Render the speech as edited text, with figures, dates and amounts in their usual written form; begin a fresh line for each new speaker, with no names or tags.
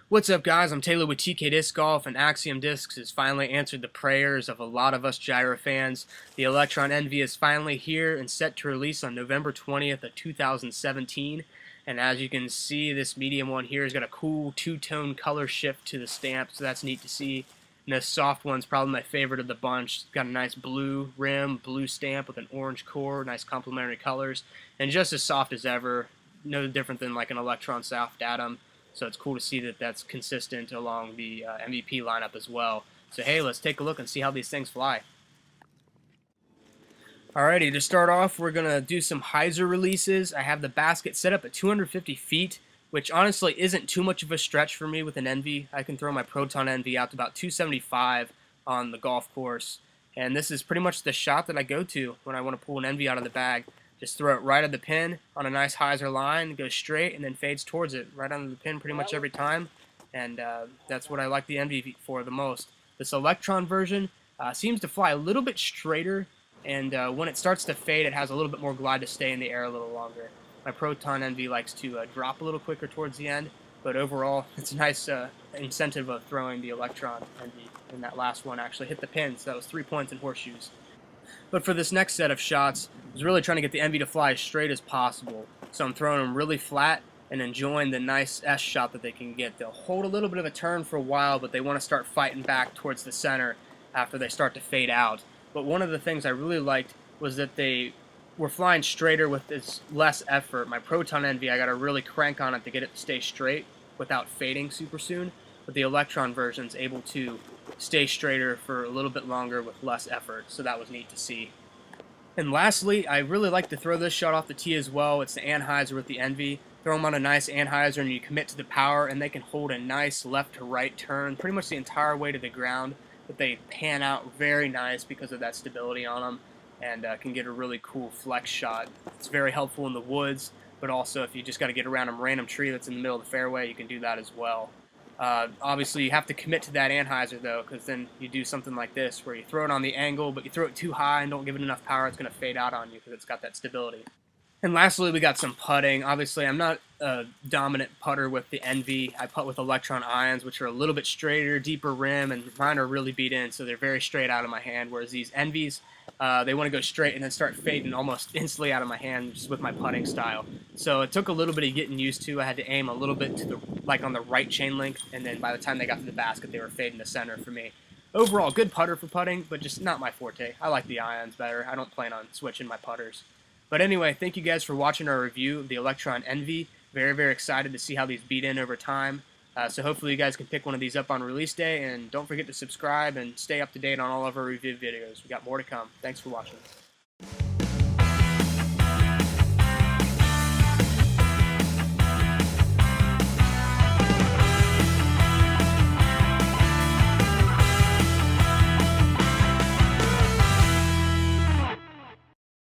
What's up, guys? I'm Taylor with TK Disc Golf, and Axiom Discs has finally answered the prayers of a lot of us Gyro fans. The Electron Envy is finally here and set to release on November 20th of 2017. And as you can see, this medium one here has got a cool two-tone color shift to the stamp, so that's neat to see. And this soft one's probably my favorite of the bunch. It's got a nice blue rim, blue stamp with an orange core, nice complementary colors, and just as soft as ever. No different than like an Electron Soft Atom. So it's cool to see that that's consistent along the MVP lineup as well. So hey, let's take a look and see how these things fly. Alrighty, to start off, we're going to do some hyzer releases. I have the basket set up at 250 feet, which honestly isn't too much of a stretch for me with an Envy. I can throw my Proton Envy out to about 275 on the golf course. And this is pretty much the shot that I go to when I want to pull an Envy out of the bag. Just throw it right at the pin on a nice hyzer line, goes straight, and then fades towards it, right under the pin pretty much every time. And that's what I like the Envy for the most. This Electron version seems to fly a little bit straighter, and when it starts to fade, it has a little bit more glide to stay in the air a little longer. My Proton Envy likes to drop a little quicker towards the end, but overall, it's a nice incentive of throwing the Electron Envy. And that last one actually hit the pin, so that was 3 points in horseshoes. But for this next set of shots, I was really trying to get the Envy to fly as straight as possible. So I'm throwing them really flat and enjoying the nice S shot that they can get. They'll hold a little bit of a turn for a while, but they want to start fighting back towards the center after they start to fade out. But one of the things I really liked was that they were flying straighter with this less effort. My Proton Envy, I got to really crank on it to get it to stay straight without fading super soon. But the Electron version's able to stay straighter for a little bit longer with less effort, so that was neat to see. And lastly, I really like to throw this shot off the tee as well. It's the anhyzer with the Envy. Throw them on a nice anhyzer and you commit to the power, and they can hold a nice left to right turn pretty much the entire way to the ground, but they pan out very nice because of that stability on them, and can get a really cool flex shot. It's very helpful in the woods, but also if you just got to get around a random tree that's in the middle of the fairway, you can do that as well. Obviously, you have to commit to that anhyzer, though, because then you do something like this, where you throw it on the angle, but you throw it too high and don't give it enough power, it's going to fade out on you because it's got that stability. And lastly, we got some putting. Obviously, I'm not a dominant putter with the Envy. I putt with Electron Ions, which are a little bit straighter, deeper rim, and mine are really beat in, so they're very straight out of my hand, whereas these Envies, they want to go straight and then start fading almost instantly out of my hand just with my putting style. So it took a little bit of getting used to. I had to aim a little bit to the on the right chain length, and then by the time they got to the basket, they were fading to center for me. Overall, good putter for putting, but just not my forte. I like the Ions better. I don't plan on switching my putters. But anyway, thank you guys for watching our review of the Electron Envy. Very, very excited to see how these beat in over time. So hopefully you guys can pick one of these up on release day, and don't forget to subscribe and stay up to date on all of our review videos. We got more to come. Thanks for watching.